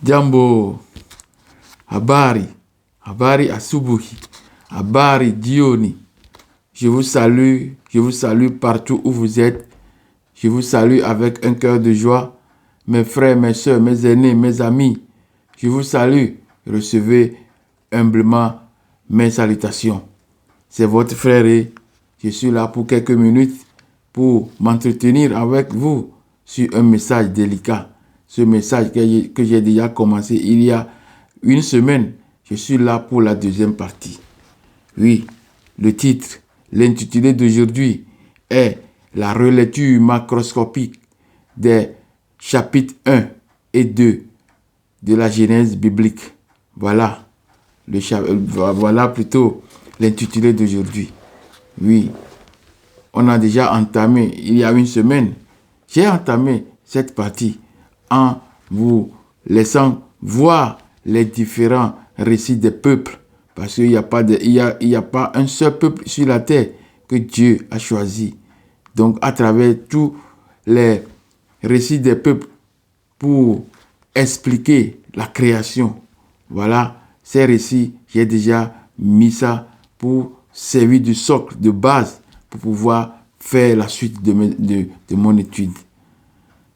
Jambo, habari asubuhi, habari jioni. Je vous salue partout où vous êtes. Je vous salue avec un cœur de joie. Mes frères, mes soeurs, mes aînés, mes amis, je vous salue. Recevez humblement mes salutations. C'est votre frère et je suis là pour quelques minutes pour m'entretenir avec vous sur un message délicat. Ce message que j'ai déjà commencé il y a une semaine. Je suis là pour la deuxième partie. Oui, le titre, l'intitulé d'aujourd'hui est la relecture macroscopique des chapitres 1 et 2 de la Genèse biblique. Voilà plutôt l'intitulé d'aujourd'hui. Oui, on a déjà entamé il y a une semaine. J'ai entamé cette partie en vous laissant voir les différents récits des peuples. Parce qu'il n'y a pas un seul peuple sur la terre que Dieu a choisi. Donc, à travers tous les récits des peuples pour expliquer la création, voilà, ces récits, j'ai déjà mis ça pour servir de socle, de base, pour pouvoir faire la suite de mon étude.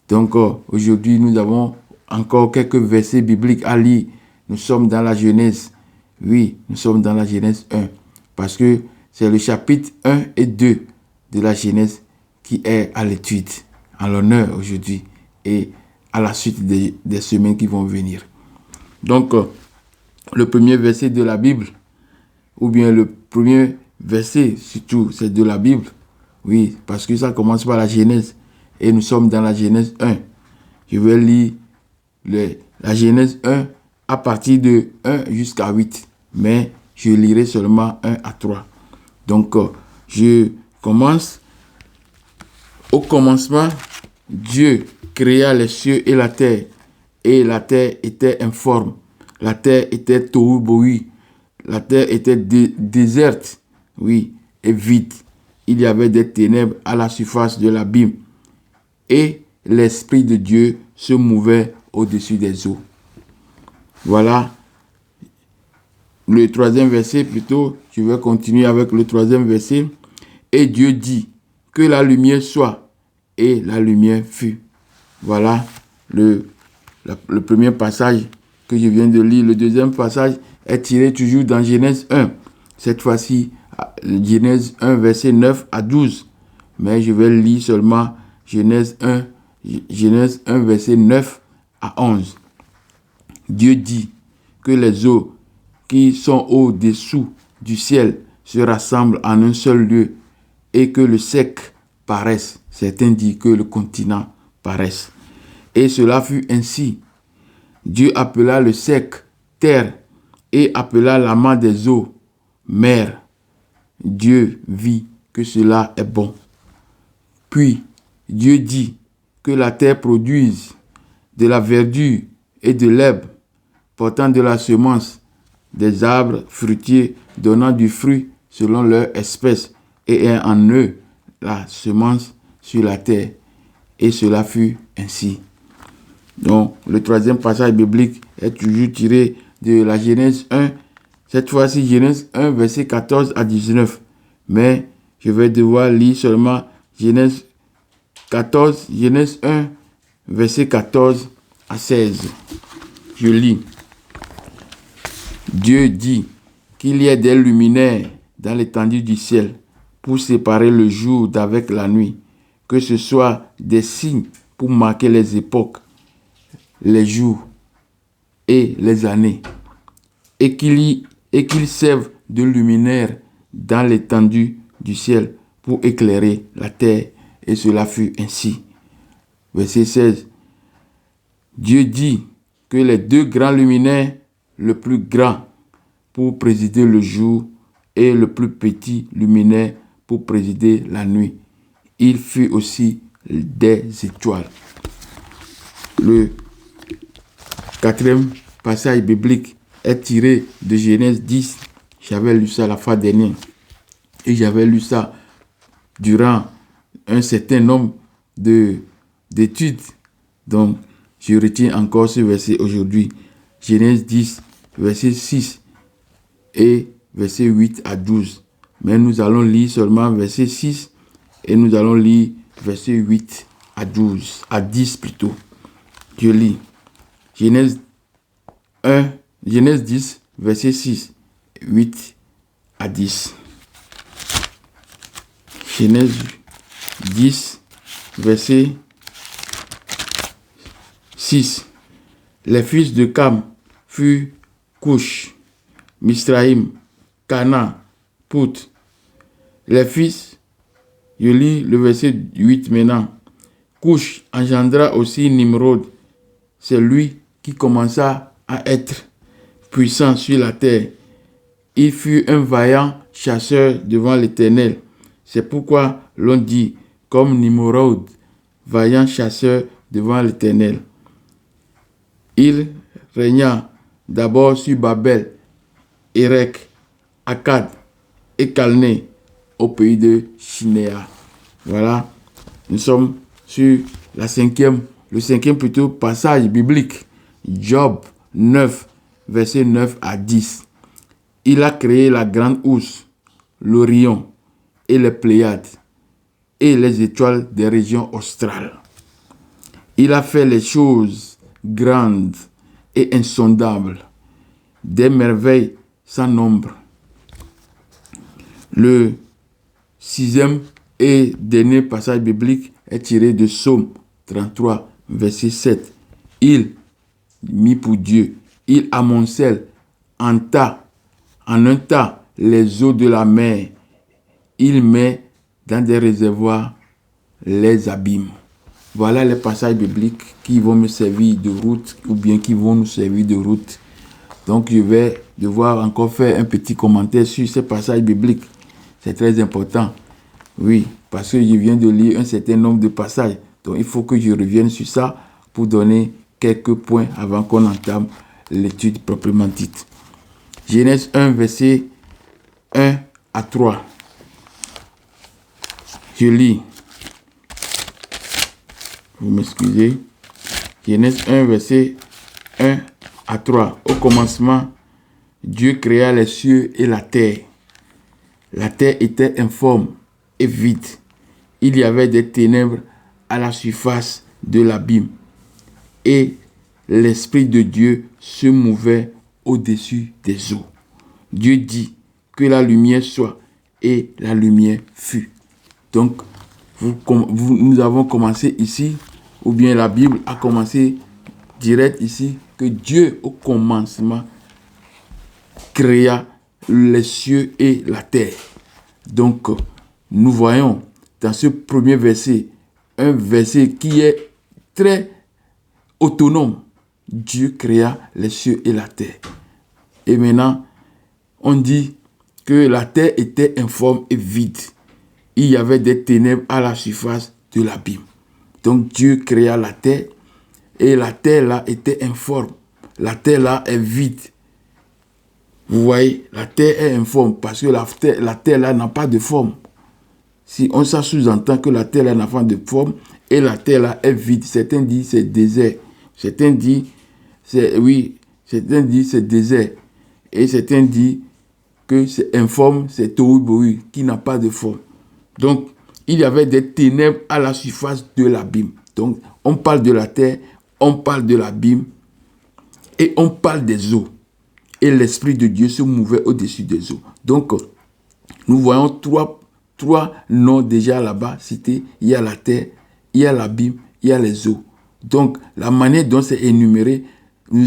Donc, aujourd'hui, nous avons encore quelques versets bibliques à lire. Nous sommes dans la Genèse. Oui, nous sommes dans la Genèse 1. Parce que c'est le chapitre 1 et 2 de la Genèse qui est à l'étude, en l'honneur aujourd'hui et à la suite des semaines qui vont venir. Donc, le premier verset de la Bible, ou bien le premier verset surtout, c'est de la Bible. Oui, parce que ça commence par la Genèse. Et nous sommes dans la Genèse 1. Je vais lire la Genèse 1 à partir de 1 jusqu'à 8. Mais je lirai seulement 1 à 3. Donc, je commence. Au commencement, Dieu créa les cieux et la terre. Et la terre était informe. La terre était tohu bohu. La terre était déserte, oui, et vide. Il y avait des ténèbres à la surface de l'abîme. Et l'Esprit de Dieu se mouvait au-dessus des eaux. Voilà. Le troisième verset, plutôt, je vais continuer avec le troisième verset. Et Dieu dit que la lumière soit, et la lumière fut. Voilà le premier passage que je viens de lire. Le deuxième passage est tiré toujours dans Genèse 1. Cette fois-ci, Genèse 1, verset 9 à 12. Mais je vais lire seulement Genèse 1, verset 9 à 11. Dieu dit que les eaux qui sont au-dessous du ciel se rassemblent en un seul lieu et que le sec paraisse. Certains disent que le continent paraisse. Et cela fut ainsi. Dieu appela le sec terre et appela l'amas des eaux mer. Dieu vit que cela est bon. Puis Dieu dit que la terre produise de la verdure et de l'herbe, portant de la semence, des arbres fruitiers donnant du fruit selon leur espèce, et en eux la semence sur la terre. Et cela fut ainsi. Donc, le troisième passage biblique est toujours tiré de la Genèse 1. Cette fois-ci, Genèse 1, verset 14 à 19. Mais je vais devoir lire seulement Genèse 1, verset 14 à 16. Je lis. Dieu dit qu'il y ait des luminaires dans l'étendue du ciel pour séparer le jour d'avec la nuit, que ce soit des signes pour marquer les époques, les jours et les années, et qu'ils servent de luminaire dans l'étendue du ciel pour éclairer la terre. Et cela fut ainsi. Verset 16. Dieu dit que les deux grands luminaires, le plus grand pour présider le jour et le plus petit luminaire pour présider la nuit. Il fut aussi des étoiles. Le quatrième passage biblique est tiré de Genèse 10. J'avais lu ça la fois dernière. Et j'avais lu ça durant un certain nombre d'études. Donc, je retiens encore ce verset aujourd'hui. Genèse 10, verset 6 et verset 8 à 12. Mais nous allons lire seulement verset 6 et nous allons lire verset 8 à 12, à 10 plutôt. Je lis Genèse 10, verset 6, 8 à 10. Genèse 10, verset 6. Les fils de Cam furent Cush, Misraïm, Cana, Pout. Les fils, je lis le verset 8 maintenant. Cush engendra aussi Nimrod. C'est lui qui commença à être puissant sur la terre. Il fut un vaillant chasseur devant l'Éternel. C'est pourquoi l'on dit, comme Nimrod, vaillant chasseur devant l'Éternel. Il régna d'abord sur Babel, Érec, Akkad et Calné, au pays de Shinéa. Voilà, nous sommes sur le cinquième plutôt passage biblique. Job 9, verset 9 à 10. Il a créé la grande ours, l'Orion et les Pléiades et les étoiles des régions australes. Il a fait les choses grandes et insondables, des merveilles sans nombre. Le sixième et dernier passage biblique est tiré de Psaume 33, verset 7. Il mit pour Dieu, il amoncelle en un tas les eaux de la mer. Il met dans des réservoirs les abîmes. Voilà les passages bibliques qui vont me servir de route ou bien qui vont nous servir de route. Donc je vais devoir encore faire un petit commentaire sur ces passages bibliques. C'est très important. Oui, parce que je viens de lire un certain nombre de passages. Donc il faut que je revienne sur ça pour donner quelques points avant qu'on entame l'étude proprement dite. Genèse 1, verset 1 à 3. Je lis. Vous m'excusez. Genèse 1, verset 1 à 3. Au commencement, Dieu créa les cieux et la terre. La terre était informe et vide. Il y avait des ténèbres à la surface de l'abîme. Et l'Esprit de Dieu se mouvait au-dessus des eaux. Dieu dit que la lumière soit et la lumière fut. Donc, nous avons commencé ici, ou bien la Bible a commencé direct ici, que Dieu au commencement créa les cieux et la terre. Donc, nous voyons dans ce premier verset, un verset qui est très autonome. Dieu créa les cieux et la terre. Et maintenant, on dit que la terre était informe et vide. Il y avait des ténèbres à la surface de l'abîme. Donc Dieu créa la terre et la terre là était informe. La terre là est vide. Vous voyez, la terre est informe parce que la terre là n'a pas de forme. Si on ça sous-entend que la terre là n'a pas de forme et la terre là est vide, certains disent c'est désert. Certains disent c'est désert. Et certains disent que c'est informe, c'est tohu-bohu, qui n'a pas de forme. Donc, il y avait des ténèbres à la surface de l'abîme. Donc, on parle de la terre, on parle de l'abîme et on parle des eaux. Et l'Esprit de Dieu se mouvait au-dessus des eaux. Donc, nous voyons trois noms déjà là-bas cités. Il y a la terre, il y a l'abîme, il y a les eaux. Donc, la manière dont c'est énuméré, nous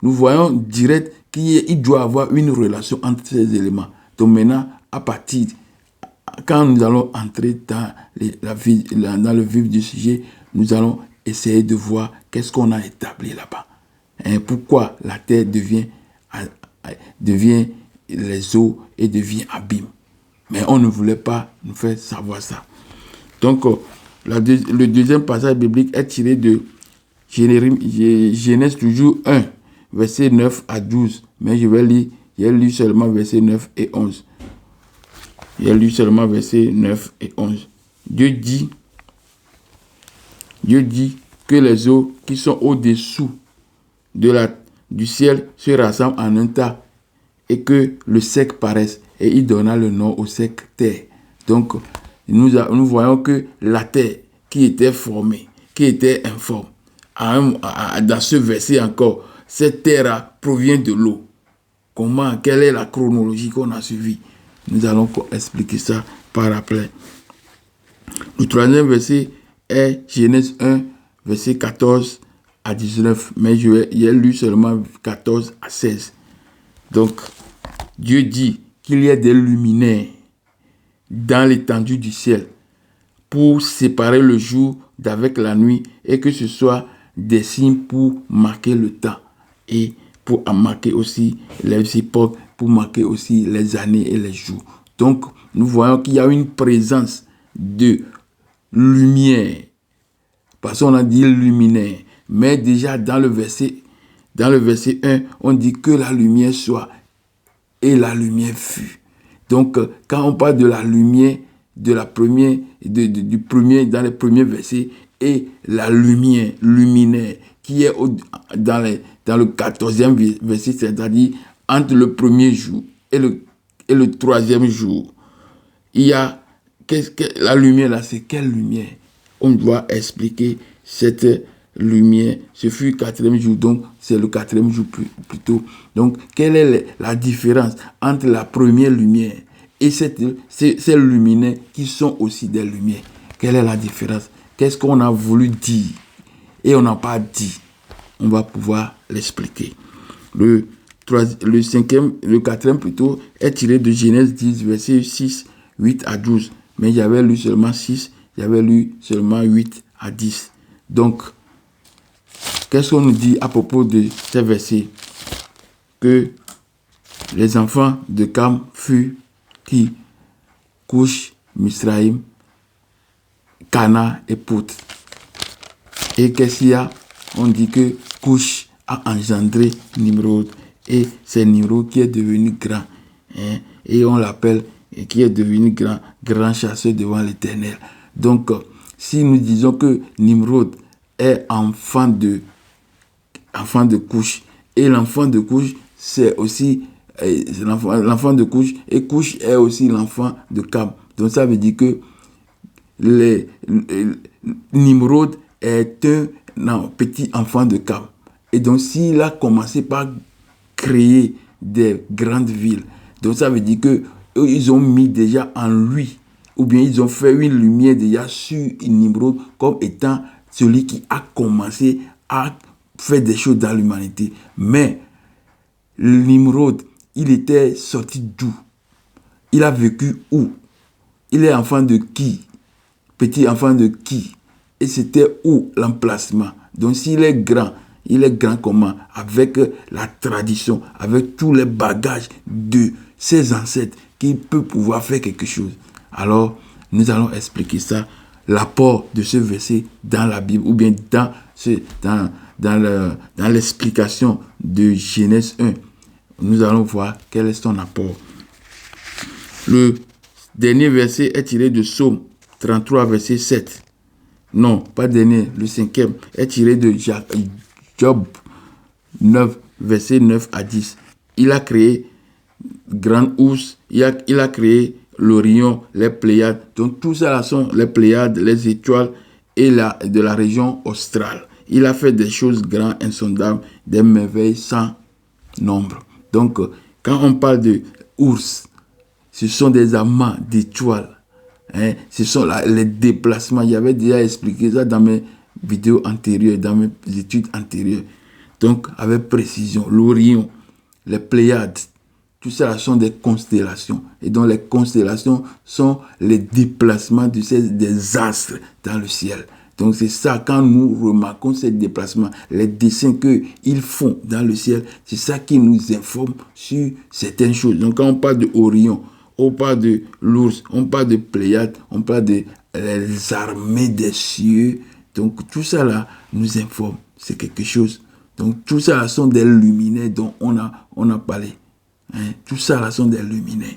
voyons direct qu'il doit y avoir une relation entre ces éléments. Donc maintenant, quand nous allons entrer dans le vif du sujet, nous allons essayer de voir qu'est-ce qu'on a établi là-bas. Et pourquoi la terre devient les eaux et devient abîme. Mais on ne voulait pas nous faire savoir ça. Donc, le deuxième passage biblique est tiré de Genèse toujours 1, verset 9 à 12. Mais j'ai lu seulement verset 9 et 11. J'ai lu seulement verset 9 et 11. Dieu dit que les eaux qui sont au-dessous du ciel se rassemblent en un tas et que le sec paraisse. Et il donna le nom au sec terre. Donc, nous voyons que la terre qui était formée, qui était informe, dans ce verset encore, cette terre provient de l'eau. Comment, quelle est la chronologie qu'on a suivie? Nous allons expliquer ça par après. Le troisième verset est Genèse 1, verset 14 à 19. Mais j'ai lu seulement 14 à 16. Donc, Dieu dit qu'il y a des luminaires dans l'étendue du ciel pour séparer le jour d'avec la nuit et que ce soit des signes pour marquer le temps et pour marquer aussi les époques, pour marquer aussi les années et les jours. Donc, nous voyons qu'il y a une présence de lumière. Parce qu'on a dit luminaire. Mais déjà dans le verset 1, on dit que la lumière soit et la lumière fut. Donc, quand on parle de la lumière, du premier, dans les premiers versets, et la lumière, luminaire, qui est dans le 14e verset, c'est-à-dire entre le premier jour et le troisième jour, il y a la lumière là, c'est quelle lumière? On doit expliquer cette lumière. Ce fut le quatrième jour, donc c'est le quatrième jour plutôt. Donc, quelle est la différence entre la première lumière et ces luminaires qui sont aussi des lumières? Quelle est la différence? Qu'est-ce qu'on a voulu dire et on n'a pas dit? On va pouvoir l'expliquer. Le quatrième plutôt est tiré de Genèse 10, versets 6, 8 à 12. Mais j'avais lu seulement 6, j'avais lu seulement 8 à 10. Donc, qu'est-ce qu'on nous dit à propos de ces versets? Que les enfants de Cam furent qui? Couche, Misraïm, Cana et Pout. Et qu'est-ce qu'il y a? On dit que Couche a engendré Nimrod. Et c'est Nimrod qui est devenu grand. Et on l'appelle, qui est devenu grand chasseur devant l'Éternel. Donc, si nous disons que Nimrod est enfant de Couche, et l'enfant de Couche, c'est aussi l'enfant de Couche, et Couche est aussi l'enfant de Cam. Donc, ça veut dire que Nimrod est un petit enfant de Cam. Et donc, s'il a commencé par créer des grandes villes, donc ça veut dire que eux, ils ont mis déjà en lui, ou bien ils ont fait une lumière déjà sur Nimrod comme étant celui qui a commencé à faire des choses dans l'humanité. Mais Nimrod, il était sorti d'où? Il a vécu où? Il est enfant de qui? Petit enfant de qui? Et c'était où l'emplacement? Donc s'il est grand, il est grand comment? Avec la tradition, avec tous les bagages de ses ancêtres, qu'il peut pouvoir faire quelque chose. Alors, nous allons expliquer ça, l'apport de ce verset dans la Bible, ou bien dans l'explication de Genèse 1. Nous allons voir quel est son apport. Le dernier verset est tiré de Psaume 33, verset 7. Non, pas dernier, le cinquième est tiré de Job 9, verset 9 à 10. Il a créé Grande Ours, il a créé l'Orion, les Pléiades. Donc tout ça là sont les Pléiades, les étoiles et de la région australe. Il a fait des choses grandes, insondables, des merveilles sans nombre. Donc quand on parle de ours, ce sont des amas d'étoiles. Ce sont les déplacements. J'avais déjà expliqué ça dans mes vidéos antérieures, dans mes études antérieures. Donc, avec précision, l'Orion, les Pléiades, tout ça sont des constellations. Et donc, les constellations sont les déplacements des astres dans le ciel. Donc, c'est ça, quand nous remarquons ces déplacements, les dessins qu'ils font dans le ciel, c'est ça qui nous informe sur certaines choses. Donc, quand on parle de Orion, on parle de l'ours, on parle de Pléiades, on parle des armées des cieux. Donc, tout ça là nous informe. C'est quelque chose. Donc, tout ça là sont des luminaires dont on a parlé. Tout ça là sont des luminaires.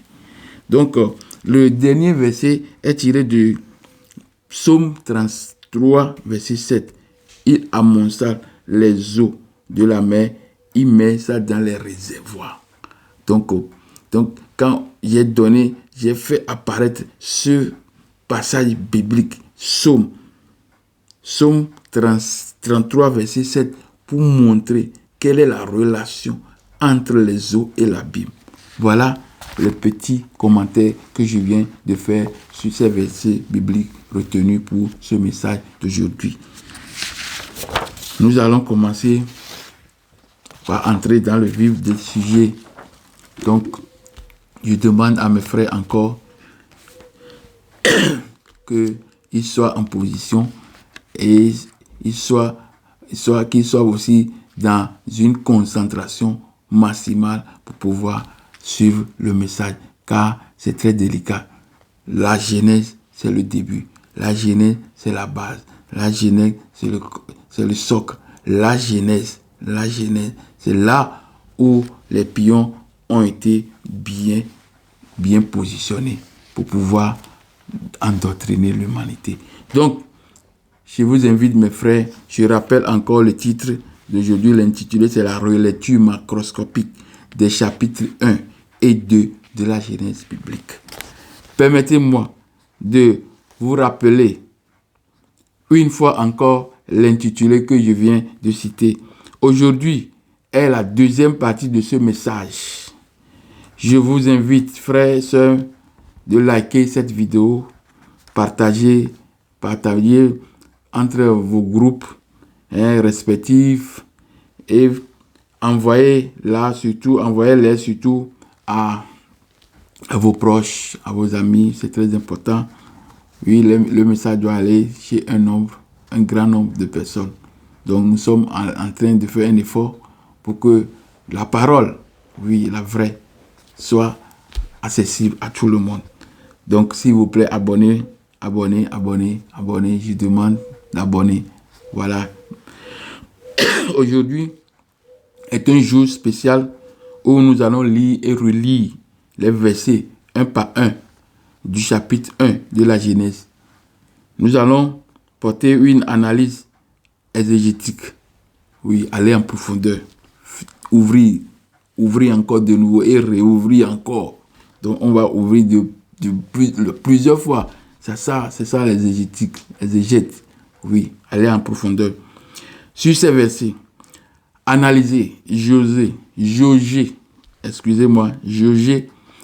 Donc, le dernier verset est tiré de Psaume 33, verset 7. il amonce les eaux de la mer, il met ça dans les réservoirs. Donc quand j'ai fait apparaître ce passage biblique, Psaume 33, verset 7, pour montrer quelle est la relation entre les eaux et l'abîme. Voilà le petit commentaire que je viens de faire sur ces versets bibliques retenus pour ce message d'aujourd'hui. Nous allons commencer par entrer dans le vif du sujet. Donc, je demande à mes frères encore qu'ils soient en position et qu'ils soient aussi dans une concentration maximale pour pouvoir suivre le message, car c'est très délicat. La Genèse, c'est le début. La Genèse, c'est la base. La Genèse, c'est le socle. La Genèse, c'est là où les pions ont été bien positionnés pour pouvoir endoctriner l'humanité. Donc, je vous invite, mes frères, je rappelle encore le titre d'aujourd'hui, l'intitulé, c'est la relecture macroscopique des chapitres 1 et 2 de la Genèse biblique. Permettez-moi de vous rappeler une fois encore l'intitulé que je viens de citer. Aujourd'hui est la deuxième partie de ce message. Je vous invite, frères et sœurs, de liker cette vidéo, partager entre vos groupes respectifs et envoyez-les surtout à vos proches, à vos amis, c'est très important. Oui, le message doit aller chez un grand nombre de personnes. Donc nous sommes en train de faire un effort pour que la parole, oui, la vraie, soit accessible à tout le monde. Donc s'il vous plaît, abonnez. Je demande d'abonner. Voilà. Aujourd'hui est un jour spécial où nous allons lire et relire les versets un par un du chapitre 1 de la Genèse. Nous allons porter une analyse exégétique. Oui, aller en profondeur. Ouvrir encore de nouveau et réouvrir encore. Donc on va ouvrir plusieurs fois. C'est ça l'exégétique. Exégète. Oui, aller en profondeur. Sur ces versets, analyser, jauger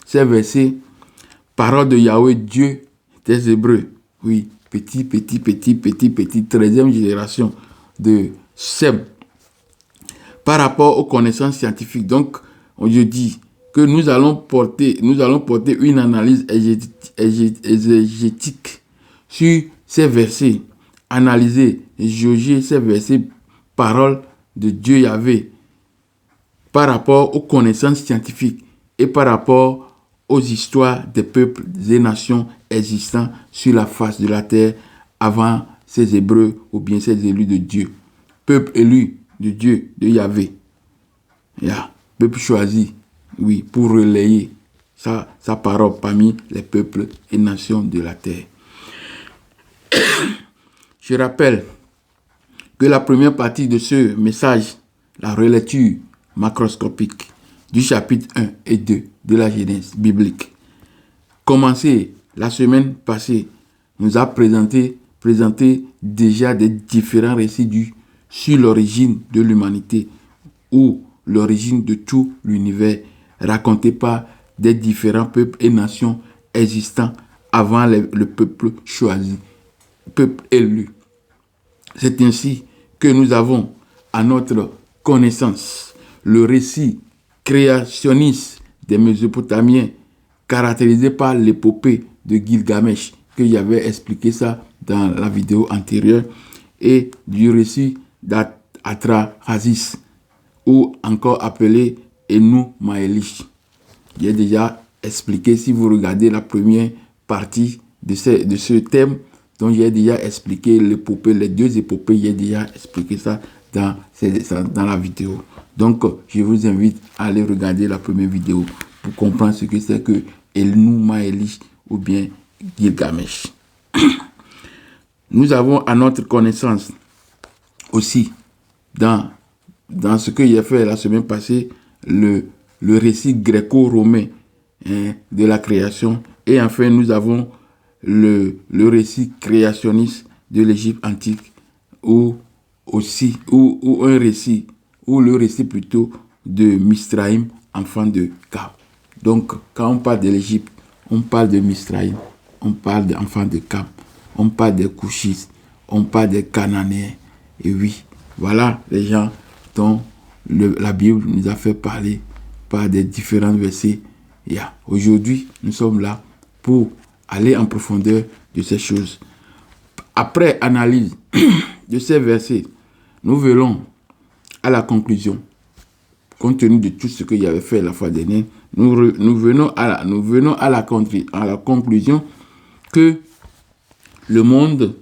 ces versets, parole de Yahweh, Dieu des Hébreux. Oui, petit, 13e génération de Sem. Par rapport aux connaissances scientifiques, donc, je dis que nous allons porter une analyse exégétique sur ces versets, analyser, jauger ces versets, parole de Dieu Yahvé, par rapport aux connaissances scientifiques et par rapport aux histoires des peuples et nations existants sur la face de la terre avant ces Hébreux ou bien ces élus de Dieu. Peuple élu de Dieu, de Yahvé. Peuple choisi, oui, pour relayer sa parole parmi les peuples et nations de la terre. Je rappelle que la première partie de ce message, la relecture macroscopique du chapitre 1 et 2 de la Genèse biblique, commencé la semaine passée, nous a présenté déjà des différents récits sur l'origine de l'humanité ou l'origine de tout l'univers, raconté par des différents peuples et nations existants avant le peuple choisi, peuple élu. C'est ainsi que nous avons à notre connaissance le récit créationniste des Mésopotamiens, caractérisé par l'épopée de Gilgamesh, que j'avais expliqué ça dans la vidéo antérieure, et du récit d'Atrahasis, ou encore appelé Enu Maélish. J'ai déjà expliqué, si vous regardez la première partie de ce thème, dont j'ai déjà expliqué l'épopée, les deux épopées, j'ai déjà expliqué ça dans la vidéo. Donc, je vous invite à aller regarder la première vidéo pour comprendre ce que c'est que Enu Maélish ou bien Gilgamesh. Nous avons à notre connaissance aussi, dans ce que j'ai fait la semaine passée, le récit gréco-romain de la création. Et enfin, nous avons le récit créationniste de l'Égypte antique, ou le récit plutôt de Misraïm, enfant de Cam. Donc, quand on parle de l'Égypte, on parle de Misraïm, on parle d'enfants de Cam, on parle des Couchistes, on parle des Cananéens. Et oui, voilà les gens dont la Bible nous a fait parler par des différents versets. Aujourd'hui, nous sommes là pour aller en profondeur de ces choses. Après analyse de ces versets, nous venons à la conclusion. Compte tenu de tout ce que j'avais fait la fois dernière, nous venons à la conclusion que le monde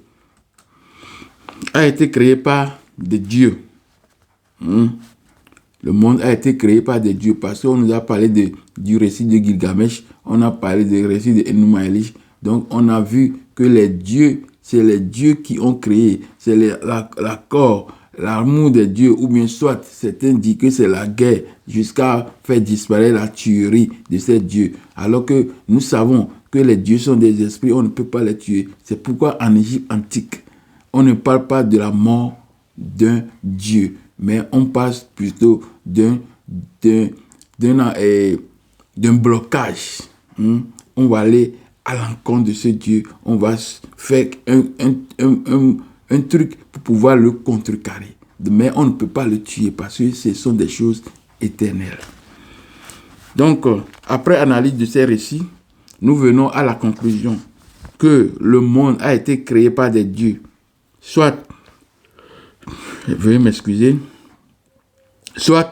a été créé par des dieux. Le monde a été créé par des dieux parce qu'on nous a parlé du récit de Gilgamesh, on a parlé du récit de Enuma Elish. Donc on a vu que les dieux, c'est les dieux qui ont créé, c'est l'accord, l'amour des dieux, ou bien soit certains disent que c'est la guerre jusqu'à faire disparaître la tuerie de ces dieux. Alors que nous savons que les dieux sont des esprits, on ne peut pas les tuer. C'est pourquoi en Égypte antique, on ne parle pas de la mort d'un dieu, mais on parle plutôt d'un blocage. On va aller à l'encontre de ce Dieu. On va faire un truc pour pouvoir le contrecarrer. Mais on ne peut pas le tuer parce que ce sont des choses éternelles. Donc, après analyse de ces récits, nous venons à la conclusion que le monde a été créé par des dieux. Soit, veuillez m'excuser, soit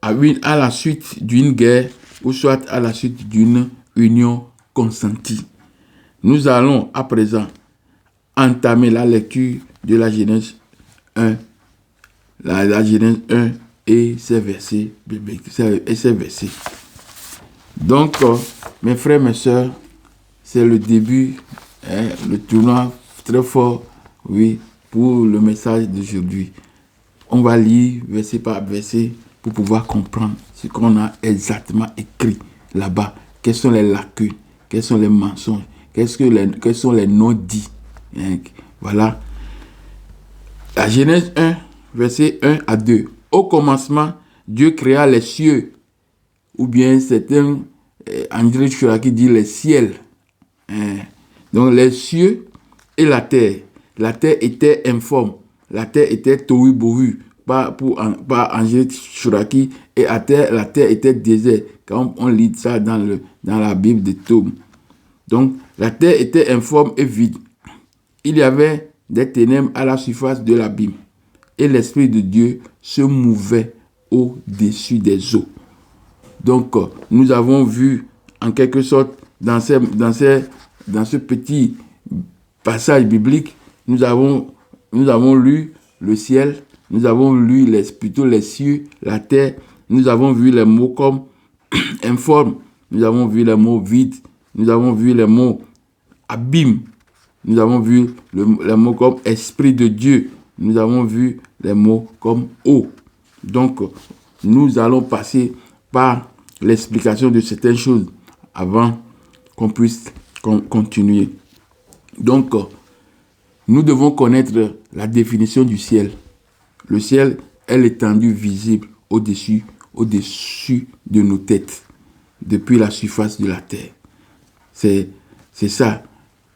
à la suite d'une guerre ou soit à la suite d'une union consentie. Nous allons à présent entamer la lecture de la Genèse 1, la Genèse 1 et ses versets bibliques. Donc, mes frères, mes sœurs, c'est le début, le tournoi très fort, oui, pour le message d'aujourd'hui. On va lire verset par verset pour pouvoir comprendre ce qu'on a exactement écrit là-bas. Quelles sont les lacunes, quels sont les mensonges, quels sont les non-dits. Voilà. La Genèse 1, verset 1 à 2. Au commencement, Dieu créa les cieux, ou bien certains, André Chouraki dit les ciels. Donc les cieux et la terre. La terre était informe. La terre était tohu bohu par André Chouraki. Et la terre était désert. Quand on lit ça dans la Bible de Tom. Donc la terre était informe et vide. Il y avait des ténèbres à la surface de l'abîme. Et l'Esprit de Dieu se mouvait au-dessus des eaux. Donc, nous avons vu, en quelque sorte, dans ce petit passage biblique, nous avons lu le ciel, nous avons lu plutôt les cieux, la terre, nous avons vu les mots comme informe, nous avons vu les mots vide, nous avons vu les mots abîme, nous avons vu les mots comme Esprit de Dieu, nous avons vu les mots comme eau. Donc, nous allons passer par l'explication de certaines choses avant qu'on puisse continuer. Donc, nous devons connaître la définition du ciel. Le ciel est l'étendue visible au-dessus de nos têtes, depuis la surface de la terre. C'est ça.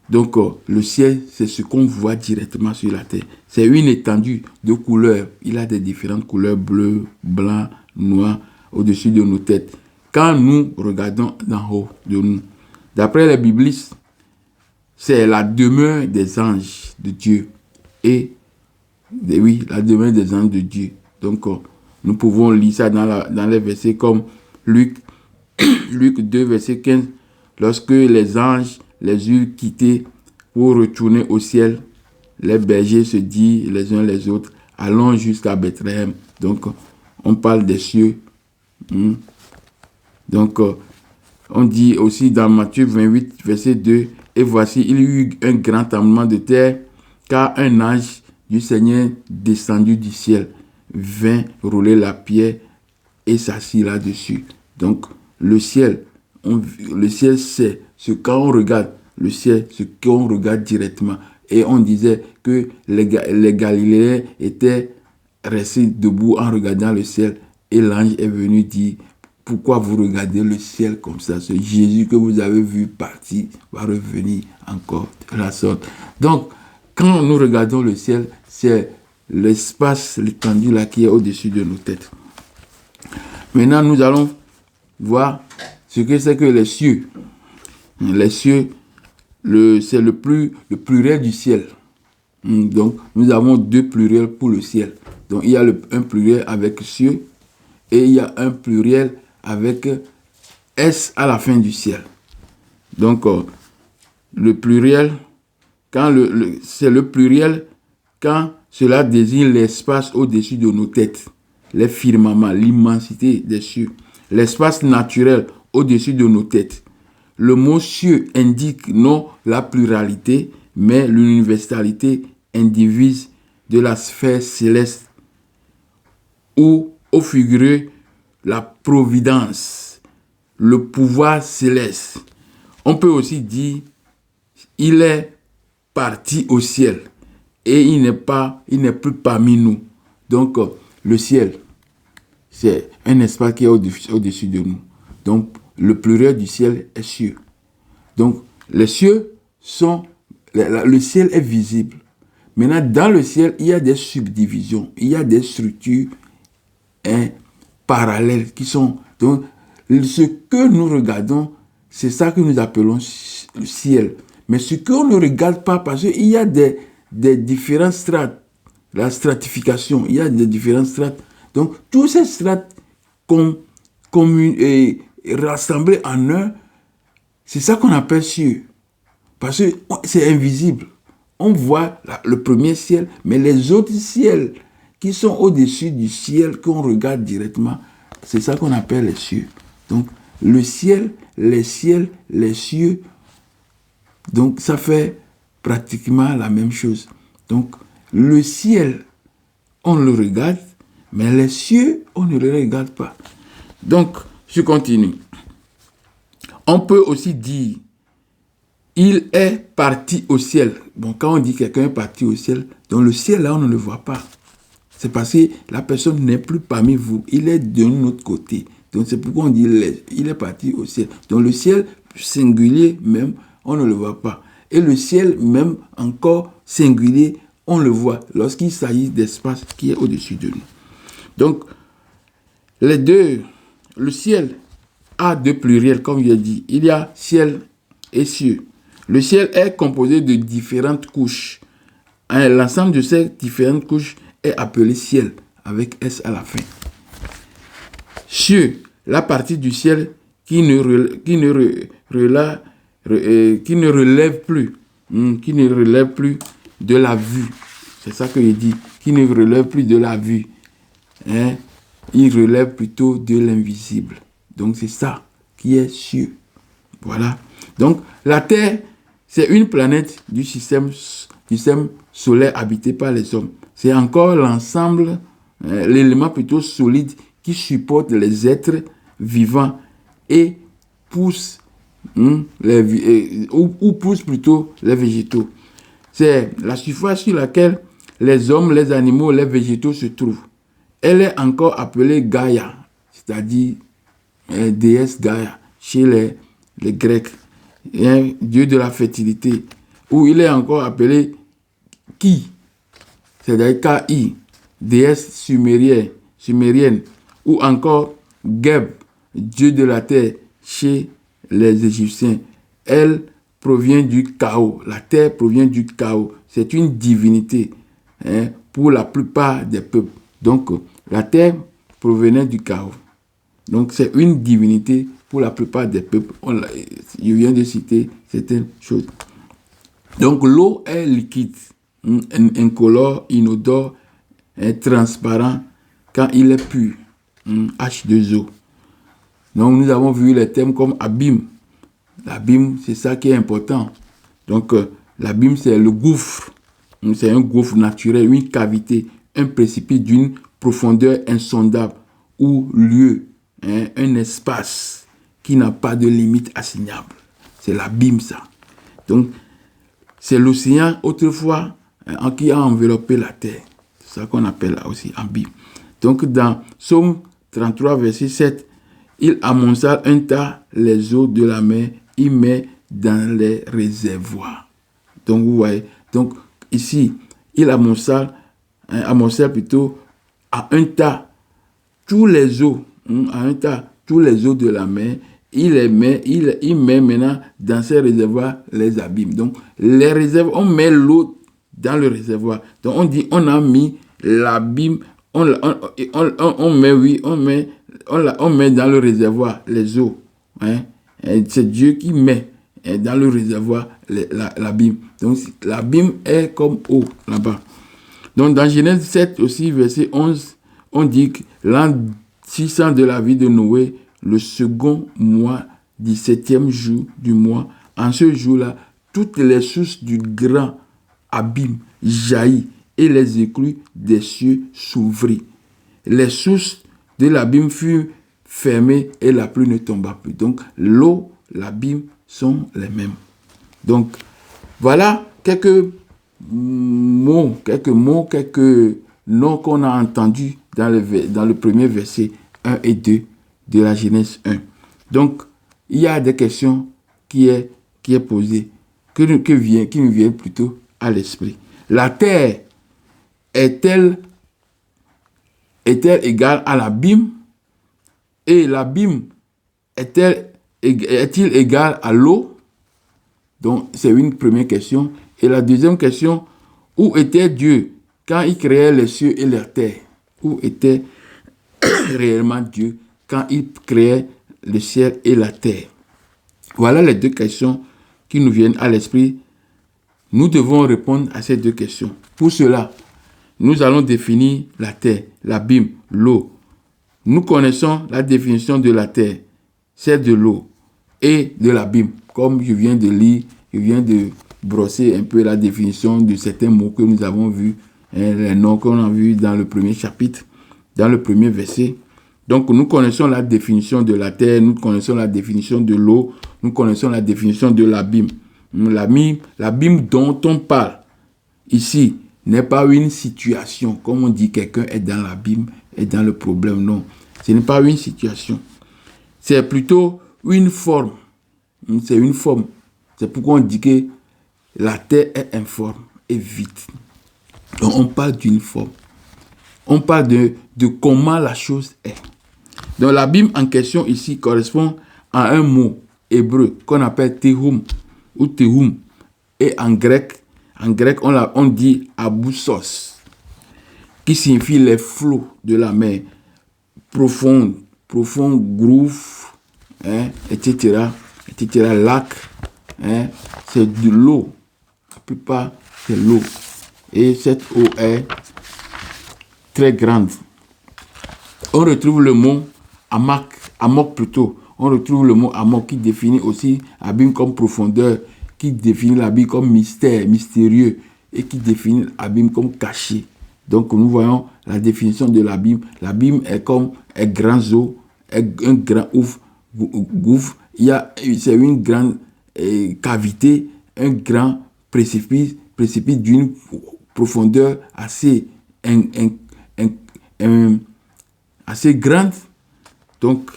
Donc, le ciel, c'est ce qu'on voit directement sur la terre. C'est une étendue de couleurs. Il a des différentes couleurs, bleu, blanc, noir, au-dessus de nos têtes. Quand nous regardons d'en haut de nous, d'après les biblistes, c'est la demeure des anges de Dieu. La demeure des anges de Dieu. Donc, nous pouvons lire ça dans les versets comme Luc 2, verset 15. Lorsque les anges les eurent quittés pour retourner au ciel, les bergers se disent les uns les autres, allons jusqu'à Bethléem. Donc, on parle des cieux. Donc, on dit aussi dans Matthieu 28, verset 2, et voici, il y eut un grand tremblement de terre, car un ange du Seigneur descendu du ciel vint rouler la pierre et s'assit là-dessus. Donc, le ciel, c'est ce qu'on regarde. Le ciel, ce qu'on regarde directement. Et on disait que les Galiléens étaient restés debout en regardant le ciel. Et l'ange est venu dire, pourquoi vous regardez le ciel comme ça? Ce Jésus que vous avez vu partir va revenir encore de la sorte. Donc, quand nous regardons le ciel, c'est l'espace, l'étendue là qui est au-dessus de nos têtes. Maintenant, nous allons voir ce que c'est que les cieux. Les cieux, c'est le pluriel du ciel. Donc, nous avons deux pluriels pour le ciel. Donc, il y a un pluriel avec cieux et il y a un pluriel avec S à la fin du ciel. Donc, le pluriel, c'est le pluriel quand cela désigne l'espace au-dessus de nos têtes, les firmaments, l'immensité des cieux, l'espace naturel au-dessus de nos têtes. Le mot cieux indique non la pluralité, mais l'universalité indivise de la sphère céleste où au figuré la providence, le pouvoir céleste. On peut aussi dire il est parti au ciel et il n'est plus parmi nous. Donc le ciel, c'est un espace qui est au-dessus de nous. Donc le pluriel du ciel est cieux. Donc les cieux sont, le ciel est visible. Maintenant, dans le ciel, il y a des subdivisions, il y a des structures parallèles qui sont... Donc, ce que nous regardons, c'est ça que nous appelons le ciel. Mais ce qu'on ne regarde pas, parce qu'il y a des différentes strates, la stratification, il y a des différentes strates. Donc, toutes ces strates rassemblées en un, c'est ça qu'on appelle cieux. Parce que c'est invisible. On voit le premier ciel, mais les autres ciels qui sont au-dessus du ciel qu'on regarde directement, c'est ça qu'on appelle les cieux. Donc, le ciel, les cieux, donc ça fait pratiquement la même chose. Donc, le ciel, on le regarde, mais les cieux, on ne les regarde pas. Donc, je continue. On peut aussi dire il est parti au ciel. Bon, quand on dit quelqu'un est parti au ciel, donc le ciel là, on ne le voit pas. C'est parce que la personne n'est plus parmi vous. Il est d'un autre côté. Donc c'est pourquoi on dit il est parti au ciel. Donc le ciel singulier même, on ne le voit pas. Et le ciel même encore singulier, on le voit lorsqu'il s'agit d'espace qui est au-dessus de nous. Donc le ciel a deux pluriels, comme je l'ai dit. Il y a ciel et cieux. Le ciel est composé de différentes couches. L'ensemble de ces différentes couches est appelé ciel, avec S à la fin. Cieux, la partie du ciel qui ne relève plus de la vue. C'est ça que je dis, qui ne relève plus de la vue. Il relève plutôt de l'invisible. Donc c'est ça qui est cieux. Voilà. Donc la Terre, c'est une planète du système solaire habité par les hommes. C'est encore l'ensemble, l'élément plutôt solide qui supporte les êtres vivants et pousse pousse plutôt les végétaux. C'est la surface sur laquelle les hommes, les animaux, les végétaux se trouvent. Elle est encore appelée Gaïa, c'est-à-dire déesse Gaïa chez les Grecs, dieu de la fertilité, ou il est encore appelé Ki, c'est-à-dire K-I, déesse sumérienne, ou encore Geb, dieu de la terre chez les Égyptiens. Elle provient du chaos, la terre provient du chaos, c'est une divinité pour la plupart des peuples. Donc la terre provenait du chaos. Donc c'est une divinité pour la plupart des peuples. Je viens de citer certaines choses. Donc l'eau est liquide, incolore, inodore, transparent quand il est pur, H2O. Donc nous avons vu les termes comme abîme. L'abîme, c'est ça qui est important. Donc l'abîme, c'est le gouffre. C'est un gouffre naturel, une cavité, un précipice d'une profondeur insondable ou lieu, un espace qui n'a pas de limite assignable. C'est l'abîme, ça. Donc, c'est l'océan, autrefois, qui a enveloppé la terre. C'est ça qu'on appelle là aussi abîme. Donc, dans Psaume 33, verset 7, il amonça un tas les eaux de la mer, il met dans les réservoirs. Donc, vous voyez, donc ici, il amonça plutôt à un tas tous les eaux, à un tas tous les eaux de la mer, il met maintenant dans ces réservoirs les abîmes. Donc, les réservoirs, on met l'eau dans le réservoir. Donc, on dit, on a mis l'abîme, on met dans le réservoir les eaux. C'est Dieu qui met dans le réservoir l'abîme. Donc, l'abîme est comme eau là-bas. Donc, dans Genèse 7 aussi, verset 11, on dit que l'an 600 de la vie de Noé, le second mois, 17e jour du mois, en ce jour-là, toutes les sources du grand abîme jaillit et les écluses des cieux s'ouvrirent. Les sources de l'abîme furent fermées et la pluie ne tomba plus. Donc, l'eau, l'abîme sont les mêmes. Donc, voilà quelques mots, quelques noms qu'on a entendus dans le premier verset 1 et 2 de la Genèse 1. Donc, il y a des questions qui est posée, qui nous vient plutôt à l'esprit. La terre est-elle égale à l'abîme? Et l'abîme est-il égal à l'eau? Donc, c'est une première question. Et la deuxième question, où était Dieu quand il créait les cieux et la terre? Où était réellement Dieu quand il créait le ciel et la terre? Voilà les deux questions qui nous viennent à l'esprit. Nous devons répondre à ces deux questions. Pour cela, nous allons définir la terre, l'abîme, l'eau. Nous connaissons la définition de la terre, celle de l'eau et de l'abîme. Comme je viens de lire, je viens de brosser un peu la définition de certains mots que nous avons vus, les noms qu'on a vus dans le premier chapitre, dans le premier verset. Donc, nous connaissons la définition de la terre, nous connaissons la définition de l'eau, nous connaissons la définition de l'abîme. L'abîme dont on parle ici n'est pas une situation, comme on dit quelqu'un est dans l'abîme, est dans le problème. Non, ce n'est pas une situation. C'est plutôt une forme. C'est une forme. C'est pourquoi on dit que la terre est informe et vide. Donc, on parle d'une forme. On parle de comment la chose est. Donc, l'abîme en question ici correspond à un mot hébreu qu'on appelle tehum ou tehum. Et en grec on dit aboussos, qui signifie les flots de la mer, profond gouffre, etc., lac, c'est de l'eau. La plupart, c'est l'eau. Et cette eau est très grande. On retrouve le mot amok plutôt. On retrouve le mot amok qui définit aussi abîme comme profondeur, qui définit l'abîme comme mystère, mystérieux, et qui définit l'abîme comme caché. Donc nous voyons la définition de l'abîme. L'abîme est comme un grand eau, un grand gouffre. C'est une grande cavité, un grand précipice d'une profondeur assez grande. Donc,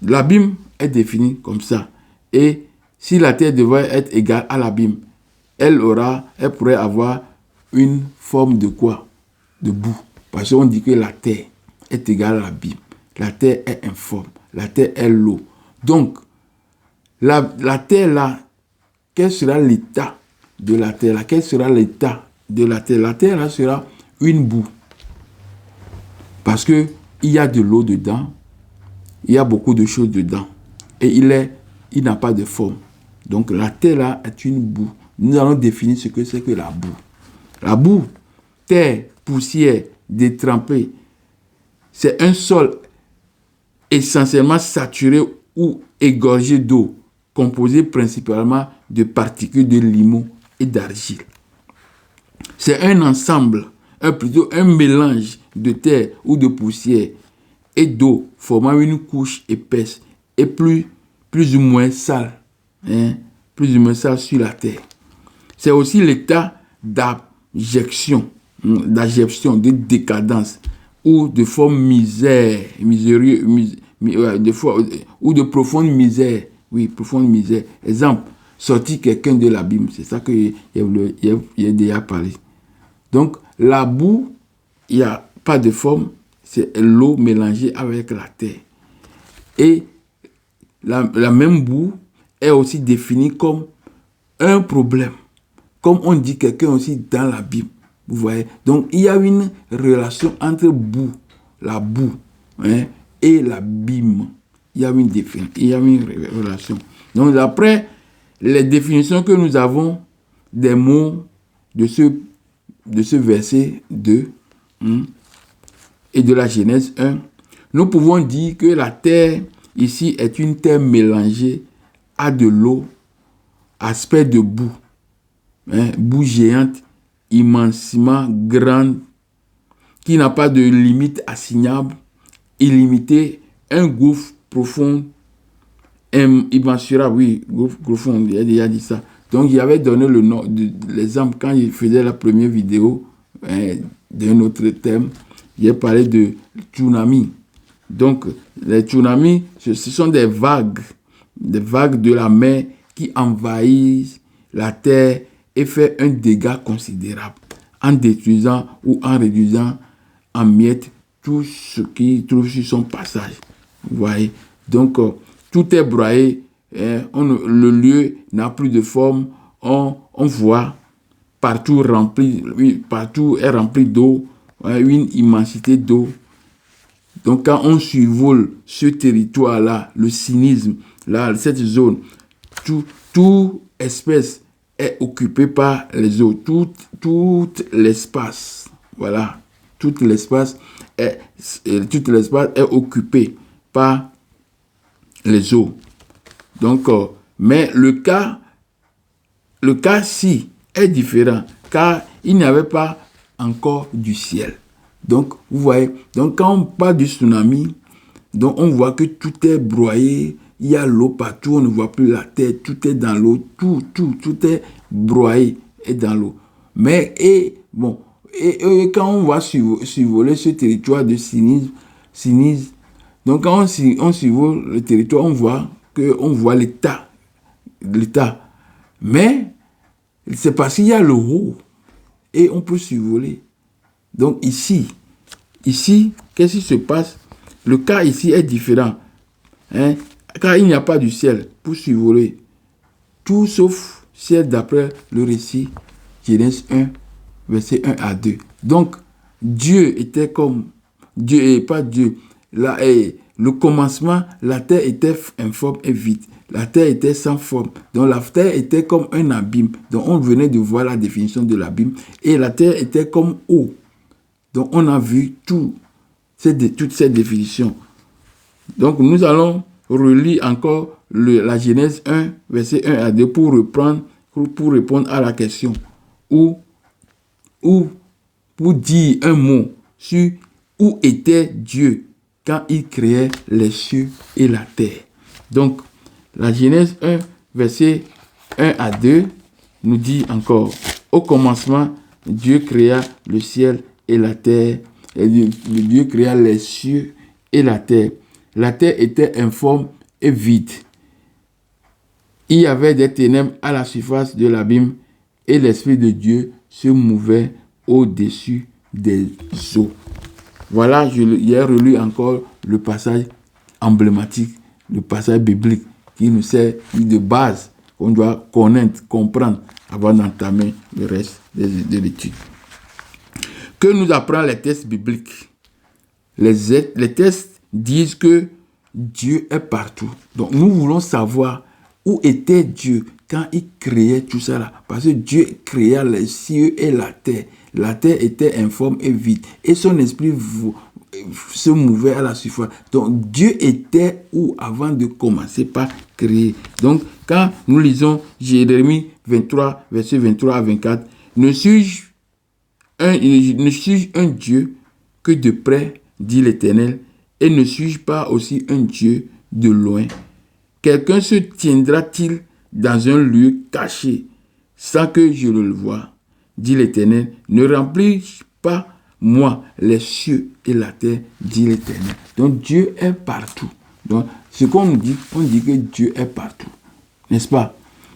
l'abîme est défini comme ça. Et si la terre devait être égale à l'abîme, elle pourrait avoir une forme de quoi? De boue. Parce qu'on dit que la terre est égale à l'abîme. La terre est informe. La terre est l'eau. Donc, la terre là, quel sera l'état de la terre là? Quel sera l'état de la terre? La terre là sera une boue. Parce qu'il y a de l'eau dedans. Il y a beaucoup de choses dedans. Et il n'a pas de forme. Donc la terre là est une boue. Nous allons définir ce que c'est que la boue. La boue, terre, poussière, détrempée, c'est un sol essentiellement saturé ou égorgé d'eau, composé principalement de particules de limon et d'argile. C'est un ensemble, plutôt un mélange de terre ou de poussière et d'eau formant une couche épaisse et plus ou moins sale, plus ou moins sale sur la terre. C'est aussi l'état d'abjection, de décadence ou de forme ou de profonde misère. Oui, profonde misère. Exemple, sortir quelqu'un de l'abîme, c'est ça que j'ai déjà parlé. Donc, la boue, il n'y a pas de forme, c'est l'eau mélangée avec la terre. Et la même boue est aussi définie comme un problème. Comme on dit quelqu'un aussi dans la Bible. Vous voyez? Donc, il y a une relation entre la boue, et l'abîme. Il y a une relation. Donc, d'après les définitions que nous avons des mots de ce verset 2 et de la Genèse 1, nous pouvons dire que la terre ici est une terre mélangée à de l'eau, aspect de boue. Boue géante, immensément grande, qui n'a pas de limite assignable, illimitée, un gouffre profond, immensurable, oui, gouffre profond, il a déjà dit ça. Donc, il avait donné le nom, l'exemple quand il faisait la première vidéo d'un autre thème, il a parlé de tsunami. Donc, les tsunamis, ce sont des vagues de la mer qui envahissent la terre et fait un dégât considérable en détruisant ou en réduisant en miettes tout ce qui trouve sur son passage. Vous voyez? Donc, tout est broyé. Le lieu n'a plus de forme. On voit partout partout est rempli d'eau, une immensité d'eau. Donc, quand on survole ce territoire-là, le cynisme, là, cette zone, toute espèce est occupé par les eaux, tout l'espace, voilà, tout l'espace est occupé par les eaux. Donc, mais le cas ci est différent, car il n'y avait pas encore du ciel. Donc, vous voyez, donc quand on parle du tsunami, donc on voit que tout est broyé, il y a l'eau partout, on ne voit plus la terre, tout est dans l'eau, tout est broyé et dans l'eau. Mais, quand on va survoler ce territoire de cynisme, donc quand on survole le territoire, on voit l'état. Mais, c'est parce qu'il y a le haut et on peut survoler. Donc ici, qu'est-ce qui se passe? Le cas ici est différent. Car il n'y a pas du ciel pour survoler. Tout sauf ciel d'après le récit Genèse 1, verset 1 à 2. Donc, Dieu était comme... Dieu et pas Dieu. Là, le commencement, la terre était informe et vide. La terre était sans forme. Donc, la terre était comme un abîme. Donc, on venait de voir la définition de l'abîme. Et la terre était comme eau. Donc, on a vu toutes ces définitions. Donc, nous allons relire encore la Genèse 1, verset 1 à 2 pour répondre à la question. Ou pour dire un mot sur où était Dieu quand il créait les cieux et la terre. Donc, la Genèse 1, verset 1 à 2 nous dit encore, au commencement, Dieu créa le ciel et la terre. Et Dieu créa les cieux et la terre. La terre était informe et vide. Il y avait des ténèbres à la surface de l'abîme et l'Esprit de Dieu se mouvait au-dessus des eaux. Voilà, j'ai relu encore le passage emblématique, le passage biblique qui nous sert de base, qu'on doit connaître, comprendre avant d'entamer le reste de l'étude. Que nous apprend les textes bibliques? Les textes disent que Dieu est partout. Donc nous voulons savoir où était Dieu quand il créait tout ça là. Parce que Dieu créa les cieux et la terre. La terre était informe et vide. Et son esprit se mouvait à la surface. Donc Dieu était où avant de commencer par créer. Donc quand nous lisons Jérémie 23, verset 23 à 24, ne suis-je ne suis-je un Dieu que de près, dit l'Éternel, et ne suis-je pas aussi un Dieu de loin? Quelqu'un se tiendra-t-il dans un lieu caché sans que je le voie, dit l'Éternel? Ne remplis pas moi les cieux et la terre, dit l'Éternel. Donc Dieu est partout. Donc ce qu'on nous dit, on dit que Dieu est partout, n'est-ce pas?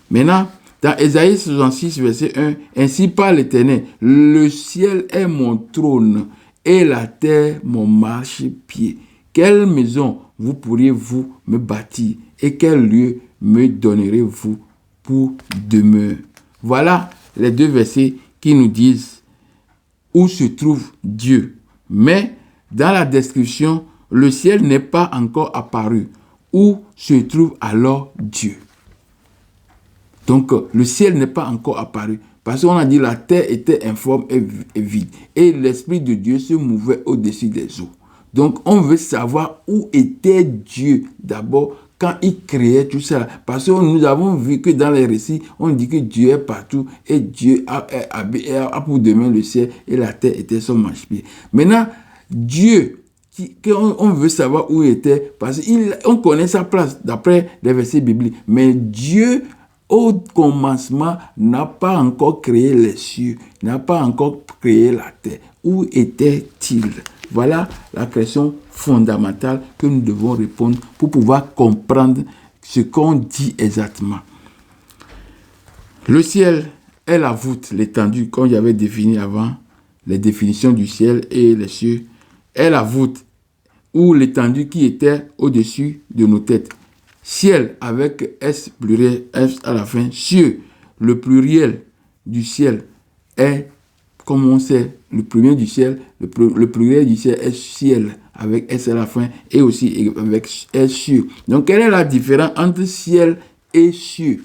Maintenant, dans Ésaïe 66, verset 1, ainsi parle l'Éternel, le ciel est mon trône et la terre mon marchepied. Quelle maison vous pourriez-vous me bâtir et quel lieu me donnerez-vous pour demeure? Voilà les deux versets qui nous disent où se trouve Dieu. Mais dans la description, le ciel n'est pas encore apparu. Où se trouve alors Dieu? Donc, le ciel n'est pas encore apparu. Parce qu'on a dit la terre était informe et vide. Et l'Esprit de Dieu se mouvait au-dessus des eaux. Donc, on veut savoir où était Dieu d'abord quand il créait tout ça. Parce que nous avons vu que dans les récits, on dit que Dieu est partout et Dieu a pour demain le ciel et la terre était son marchepied. Maintenant, Dieu, on veut savoir où il était, parce qu'on connaît sa place d'après les versets bibliques. Mais Dieu, au commencement, n'a pas encore créé les cieux, n'a pas encore créé la terre. Où était-il? Voilà la question fondamentale que nous devons répondre pour pouvoir comprendre ce qu'on dit exactement. Le ciel est la voûte, l'étendue, comme j'avais défini avant, les définitions du ciel et les cieux, est la voûte ou l'étendue qui était au-dessus de nos têtes. Ciel avec S pluriel, S à la fin. Cieux, le pluriel du ciel est, comme on sait, le premier du ciel, le pluriel du ciel est ciel avec S à la fin et aussi avec S cieux. Donc, quelle est la différence entre ciel et cieux?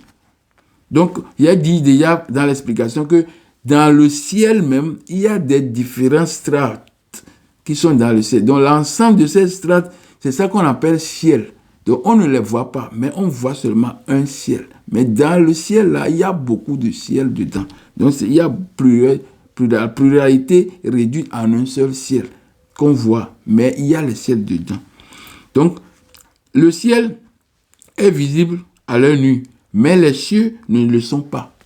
Donc, il a dit déjà dans l'explication que dans le ciel même, il y a des différents strates qui sont dans le ciel. Donc, l'ensemble de ces strates, c'est ça qu'on appelle ciel. Donc, on ne les voit pas, mais on voit seulement un ciel. Mais dans le ciel, là, il y a beaucoup de ciel dedans. Donc, il y a la pluralité réduite en un seul ciel qu'on voit, mais il y a le ciel dedans. Donc, le ciel est visible à l'œil nu, mais les cieux ne le sont pas.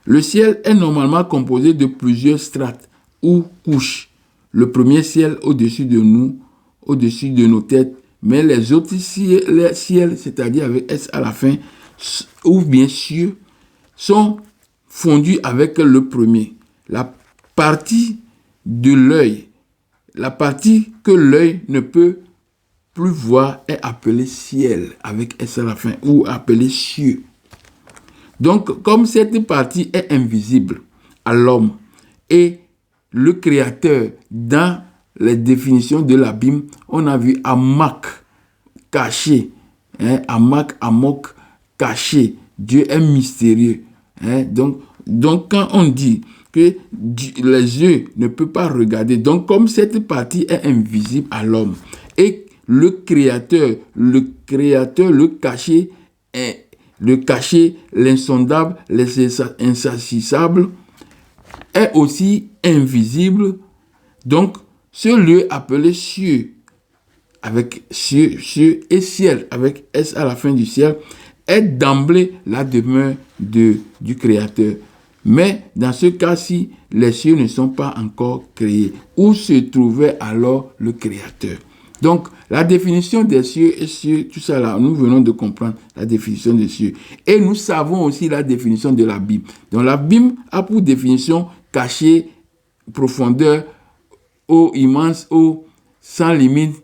Le ciel est normalement composé de plusieurs strates ou couches. Le premier ciel au-dessus de nous, au-dessus de nos têtes, mais les autres ciels, c'est-à-dire avec S à la fin, ou bien cieux, sont fondus avec le premier. La partie de l'œil, la partie que l'œil ne peut plus voir est appelée ciel, avec S à la fin, ou appelée cieux. Donc, comme cette partie est invisible à l'homme et le Créateur, dans les définitions de la Bible, on a vu Amak, caché. Amak, Amok, caché. Dieu est mystérieux. Donc, quand on dit que les yeux ne peuvent pas regarder, donc comme cette partie est invisible à l'homme, et le Créateur, le caché, l'insondable, l'insaisissable, est aussi invisible. Donc, ce lieu appelé cieux, avec cieux et ciel, avec S à la fin du ciel, est d'emblée la demeure du Créateur. Mais dans ce cas-ci, les cieux ne sont pas encore créés. Où se trouvait alors le Créateur? Donc, la définition des cieux et cieux, tout ça là, nous venons de comprendre la définition des cieux. Et nous savons aussi la définition de la Bible. Donc, la Bible a pour définition caché, profondeur, eau immense, eau sans limite,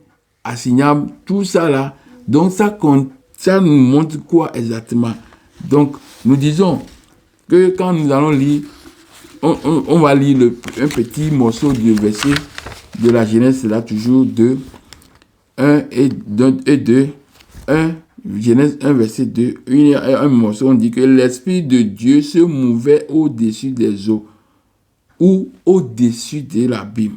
assignable, tout ça là. Donc, ça nous montre quoi exactement? Donc, nous disons que quand nous allons lire, on va lire un petit morceau du verset de la Genèse, là toujours 2, 1 et 2, 1, Genèse 1, verset 2, un morceau, on dit que l'Esprit de Dieu se mouvait au-dessus des eaux ou au-dessus de l'abîme.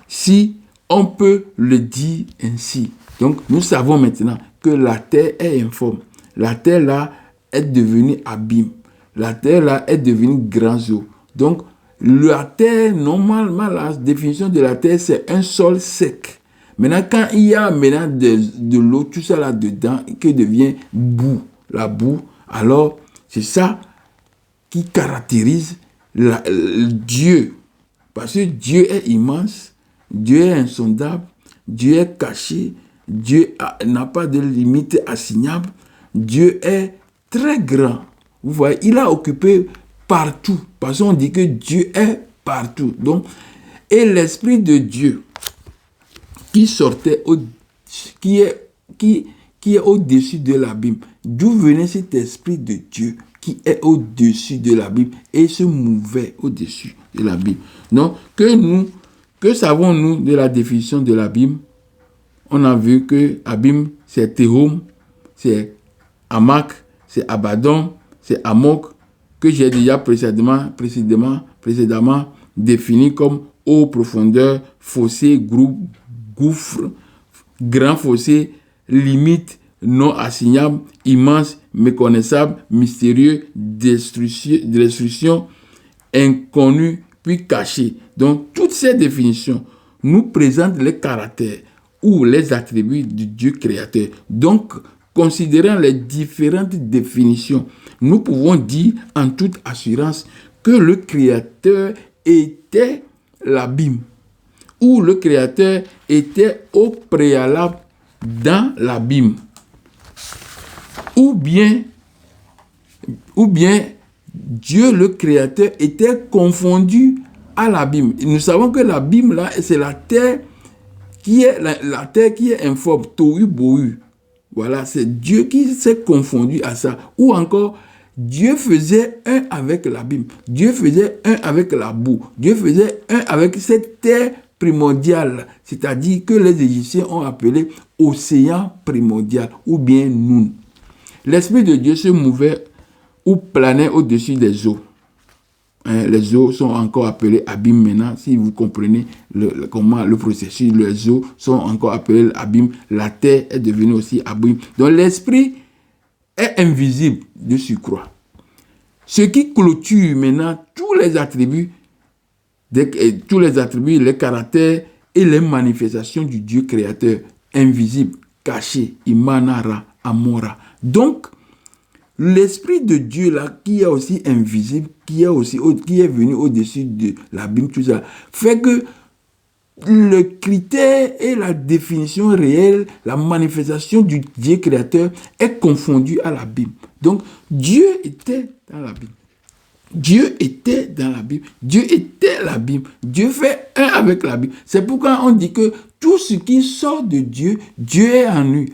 Si on peut le dire ainsi. Donc, nous savons maintenant que la terre est informe. La terre là est devenue abîme. La terre là est devenue grand eau. Donc, La terre, normalement, la définition de la terre, c'est un sol sec. Maintenant, quand il y a maintenant de l'eau, tout ça là-dedans, que devient boue, la boue, alors c'est ça qui caractérise Dieu. Parce que Dieu est immense, Dieu est insondable, Dieu est caché, Dieu n'a pas de limite assignable, Dieu est très grand. Vous voyez, il a occupé partout. Parce qu'on dit que Dieu est partout. Donc, et l'Esprit de Dieu qui sortait, qui est au-dessus de l'abîme. D'où venait cet Esprit de Dieu qui est au-dessus de l'abîme et se mouvait au-dessus de l'abîme. Donc, que savons-nous de la définition de l'abîme? On a vu que l'abîme, c'est Théum, c'est Amak, c'est Abaddon, c'est Amok, que j'ai déjà précédemment défini comme eau, profondeur, fossé, gouffre, grand fossé, limite, non assignable, immense, méconnaissable, mystérieux, destruction, inconnu, puis caché. Donc, toutes ces définitions nous présentent les caractères ou les attributs du Dieu créateur. Donc, considérant les différentes définitions, nous pouvons dire en toute assurance que le Créateur était l'abîme, ou le Créateur était au préalable dans l'abîme, ou bien Dieu le Créateur était confondu à l'abîme. Nous savons que l'abîme là, c'est la terre qui est la terre qui est informe, tohu bohu. Voilà, c'est Dieu qui s'est confondu à ça. Ou encore, Dieu faisait un avec l'abîme. Dieu faisait un avec la boue. Dieu faisait un avec cette terre primordiale. C'est-à-dire que les Égyptiens ont appelé océan primordial ou bien Noun. L'Esprit de Dieu se mouvait ou planait au-dessus des eaux. Les eaux sont encore appelées abîmes maintenant. Si vous comprenez comment le processus, les eaux sont encore appelées abîmes. La terre est devenue aussi abîme. Donc l'esprit est invisible de surcroît. Ce qui clôture maintenant tous les attributs, les caractères et les manifestations du Dieu créateur, invisible, caché, Imanara, Amora. Donc, l'Esprit de Dieu là, qui est aussi invisible, qui est venu au-dessus de l'abîme, tout ça, fait que le critère et la définition réelle, la manifestation du Dieu créateur est confondu à l'abîme. Donc, Dieu était dans l'abîme. Dieu était dans l'abîme. Dieu était l'abîme. Dieu fait un avec l'abîme. C'est pourquoi on dit que tout ce qui sort de Dieu, Dieu est en lui.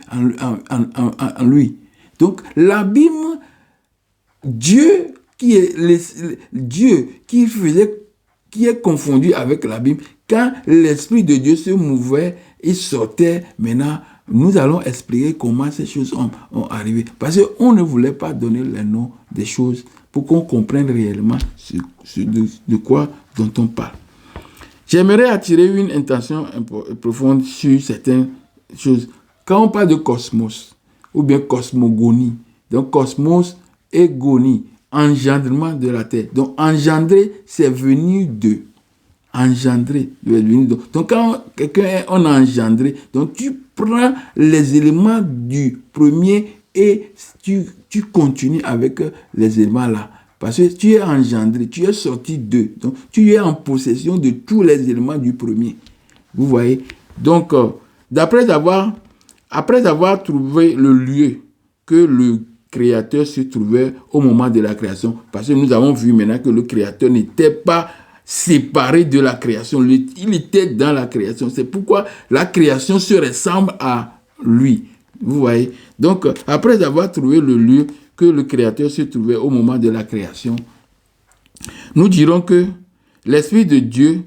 Donc, l'abîme, Dieu qui est confondu avec l'abîme, quand l'Esprit de Dieu se mouvait, il sortait. Maintenant, nous allons expliquer comment ces choses ont arrivé. Parce qu'on ne voulait pas donner les noms des choses pour qu'on comprenne réellement de quoi dont on parle. J'aimerais attirer une intention profonde sur certaines choses. Quand on parle de cosmos, ou bien cosmogonie, donc cosmos et gonie, engendrement de la terre. Donc engendrer, c'est venir de. Engendrer, donc quand quelqu'un on a engendré, donc tu prends les éléments du premier et tu continues avec les éléments là. Parce que tu es engendré, tu es sorti d'eux. Donc tu es en possession de tous les éléments du premier. Vous voyez? Donc, après avoir trouvé le lieu que le Créateur se trouvait au moment de la création, parce que nous avons vu maintenant que le Créateur n'était pas séparé de la création, il était dans la création. C'est pourquoi la création se ressemble à lui. Vous voyez? Donc, après avoir trouvé le lieu que le Créateur se trouvait au moment de la création, nous dirons que l'Esprit de Dieu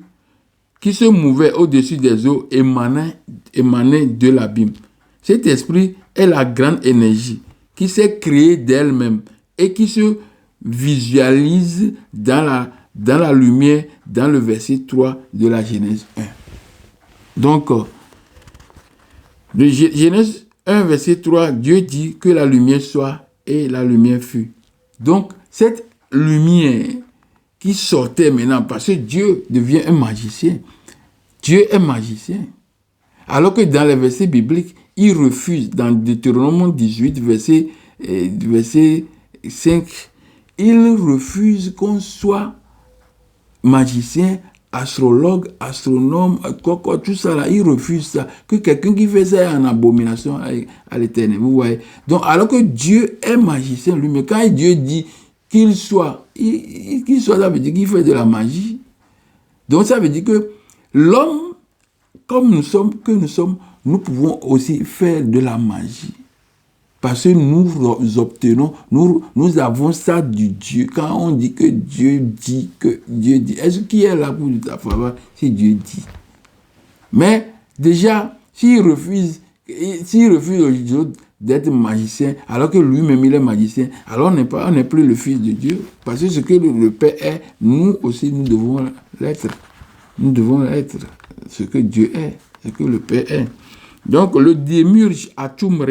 qui se mouvait au-dessus des eaux émanait de l'abîme. Cet esprit est la grande énergie qui s'est créée d'elle-même et qui se visualise dans la lumière, dans le verset 3 de la Genèse 1. Donc, de Genèse 1, verset 3, Dieu dit que la lumière soit et la lumière fut. Donc, cette lumière qui sortait maintenant, parce que Dieu devient un magicien. Dieu est magicien. Alors que dans les versets bibliques, il refuse, dans Deutéronome 18, verset 5, il refuse qu'on soit magicien, astrologue, astronome, tout ça là, il refuse ça. Que quelqu'un qui fait ça est en abomination à l'Éternel. Vous voyez? Donc, alors que Dieu est magicien lui-même, quand Dieu dit qu'il soit, ça veut dire qu'il fait de la magie. Donc, ça veut dire que l'homme, comme nous sommes, nous pouvons aussi faire de la magie. Parce que nous obtenons, nous avons ça du Dieu. Quand on dit que Dieu dit, est-ce qu'il est là pour ta faveur si Dieu dit? Mais déjà, s'il refuse d'être magicien, alors que lui-même il est magicien, alors on n'est plus le fils de Dieu. Parce que ce que le Père est, nous aussi nous devons l'être. Nous devons être ce que Dieu est, ce que le Père est. Donc le démiurge Atumre,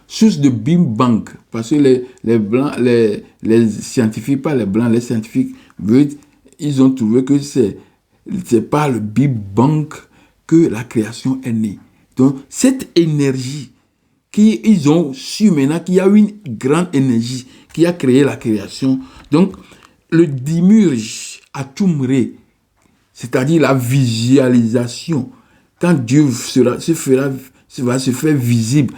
source de Big Bang, parce que les blancs, les scientifiques, pas les blancs, les scientifiques, ils ont trouvé que c'est par le Big Bang que la création est née. Donc cette énergie, ils ont su maintenant qu'il y a une grande énergie qui a créé la création. Donc le démiurge Atumre, c'est-à-dire la visualisation, quand Dieu va se faire visible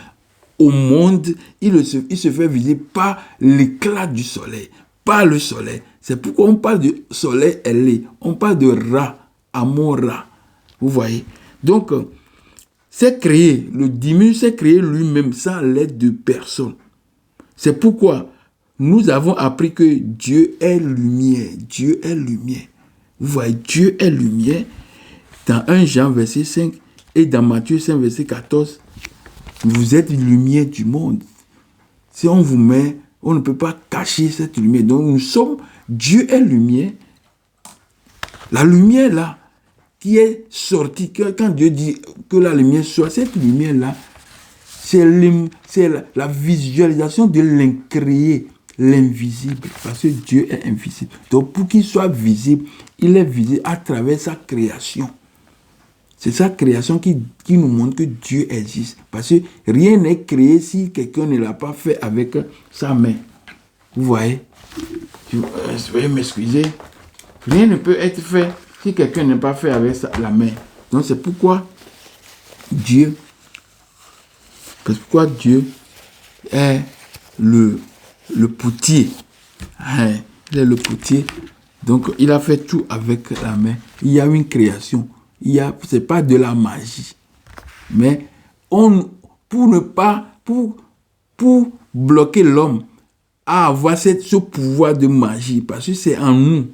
au monde, il se fait visible par l'éclat du soleil, par le soleil. C'est pourquoi on parle de soleil ailé, on parle de Ra, Amon-Ra. Vous voyez? Donc, le démiurge s'est créé lui-même sans l'aide de personne. C'est pourquoi nous avons appris que Dieu est lumière. Dieu est lumière. Vous voyez, Dieu est lumière dans 1 Jean verset 5 et dans Matthieu 5 verset 14. Vous êtes lumière du monde. Si on vous met, on ne peut pas cacher cette lumière. Donc Dieu est lumière. La lumière là, qui est sortie, quand Dieu dit que la lumière soit, cette lumière là, c'est la visualisation de l'incréé, l'invisible, parce que Dieu est invisible. Donc pour qu'il soit visible, il est visible à travers sa création. C'est sa création qui nous montre que Dieu existe. Parce que rien n'est créé si quelqu'un ne l'a pas fait avec sa main. Vous voyez? Veuillez m'excuser. Rien ne peut être fait si quelqu'un n'a pas fait avec la main. Donc c'est pourquoi Dieu est le potier. Il est le potier. Donc il a fait tout avec la main. Il y a une création. C'est pas de la magie. Mais pour bloquer l'homme à avoir ce pouvoir de magie, parce que c'est en nous.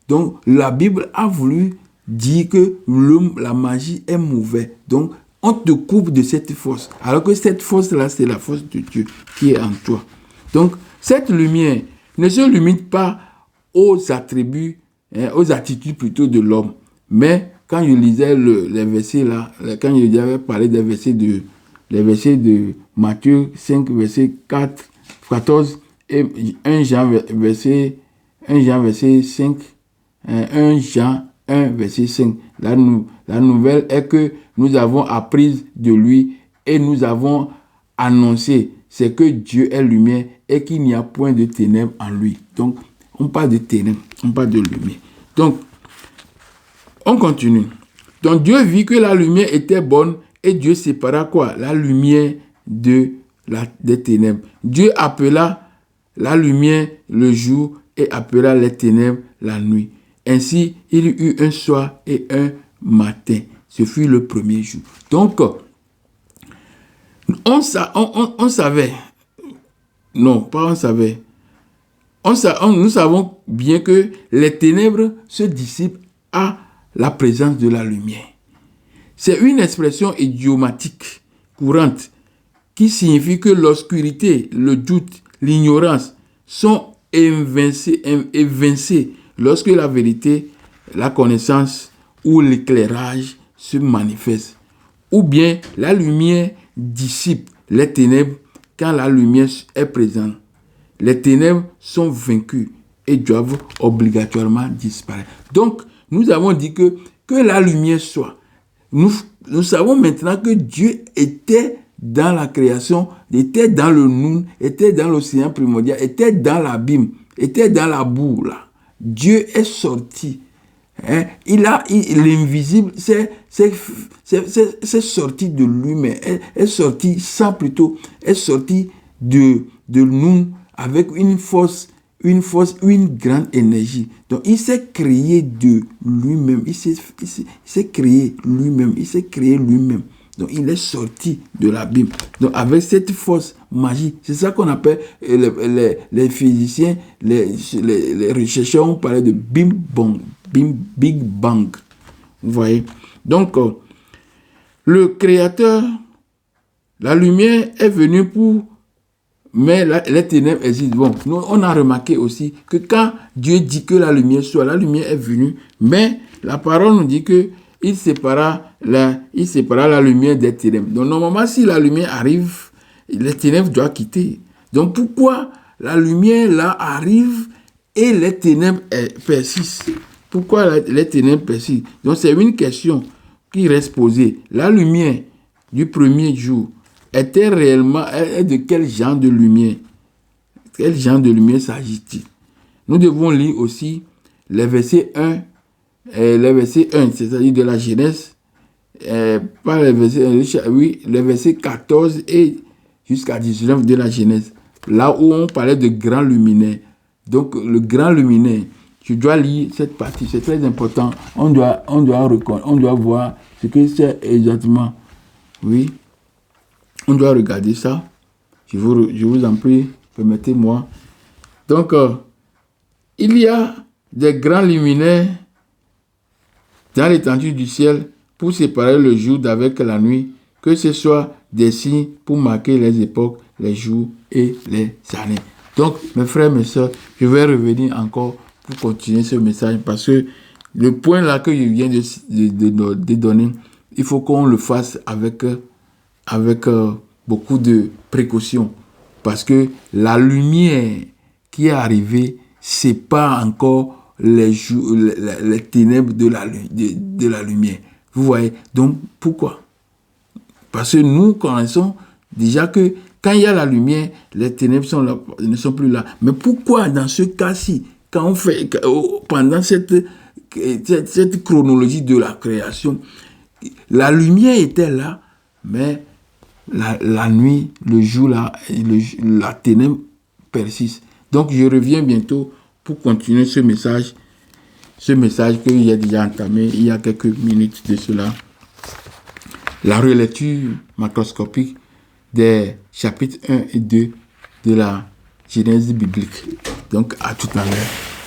Donc la Bible a voulu dire que la magie est mauvaise. Donc on te coupe de cette force. Alors que cette force-là, c'est la force de Dieu qui est en toi. Donc cette lumière ne se limite pas aux attributs, aux attitudes plutôt de l'homme. Mais quand je lisais les versets là, quand je avais parlé les versets de Matthieu 5, verset 14 et 1 Jean verset 5, 1 Jean 1, verset 5, la nouvelle est que nous avons appris de lui et nous avons annoncé, c'est que Dieu est lumière et qu'il n'y a point de ténèbres en lui. Donc, on parle de ténèbres, on parle de lumière. Donc, on continue. Donc Dieu vit que la lumière était bonne et Dieu sépara quoi? La lumière des ténèbres. Dieu appela la lumière le jour et appela les ténèbres la nuit. Ainsi, il y eut un soir et un matin. Ce fut le premier jour. Donc, on savait. Non, pas on savait. Nous savons bien que les ténèbres se dissipent à la présence de la lumière. C'est une expression idiomatique courante qui signifie que l'obscurité, le doute, l'ignorance sont évincés lorsque la vérité, la connaissance ou l'éclairage se manifestent. Ou bien la lumière dissipe les ténèbres quand la lumière est présente. Les ténèbres sont vaincues et doivent obligatoirement disparaître. Donc, nous avons dit que la lumière soit. Nous savons maintenant que Dieu était dans la création, était dans le Noun, était dans l'océan primordial, était dans l'abîme, était dans la boue, là. Dieu est sorti. Hein? L'invisible, c'est sorti de lui-même, est sorti de nous avec une grande énergie. Donc, il s'est créé de lui-même, il s'est créé lui-même. Donc, il est sorti de l'abîme. Donc, avec cette force magique, c'est ça qu'on appelle, les physiciens, les chercheurs ont parlé de Big Bang. Vous voyez? Donc, le Créateur, la lumière est venue mais les ténèbres existent. Bon, nous, on a remarqué aussi que quand Dieu dit que la lumière soit, la lumière est venue, mais la parole nous dit que il sépara la lumière des ténèbres. Donc, normalement, si la lumière arrive, les ténèbres doivent quitter. Donc, pourquoi la lumière, là, arrive et les ténèbres persistent? Pourquoi les ténèbres persistent? Donc, c'est une question qui reste posée. La lumière du premier jour était réellement, est de quel genre de lumière? Quel genre de lumière s'agit-il? Nous devons lire aussi les versets 1, c'est-à-dire de la Genèse, pas les versets, oui, les versets 14 et jusqu'à 19 de la Genèse, là où on parlait de grand luminaire. Donc, le grand luminaire, tu dois lire cette partie, c'est très important. On doit voir ce que c'est exactement. Oui. On doit regarder ça. Je vous en prie, permettez-moi. Donc, il y a des grands luminaires dans l'étendue du ciel pour séparer le jour d'avec la nuit, que ce soit des signes pour marquer les époques, les jours et les années. Donc, mes frères, mes soeurs, je vais revenir encore pour continuer ce message parce que le point là que je viens de donner, il faut qu'on le fasse avec beaucoup de précautions parce que la lumière qui est arrivée, c'est pas encore les ténèbres de la lumière. Vous voyez? Donc, pourquoi? Parce que nous connaissons déjà que quand il y a la lumière, les ténèbres ne sont plus là. Mais pourquoi dans ce cas-ci, pendant cette chronologie de la création, la lumière était là, mais la nuit, le jour, la ténèbre persiste. Donc, je reviens bientôt pour continuer ce message que j'ai déjà entamé il y a quelques minutes de cela. La relecture macroscopique des chapitres 1 et 2 de la Genèse biblique. Donc, à tout à l'heure.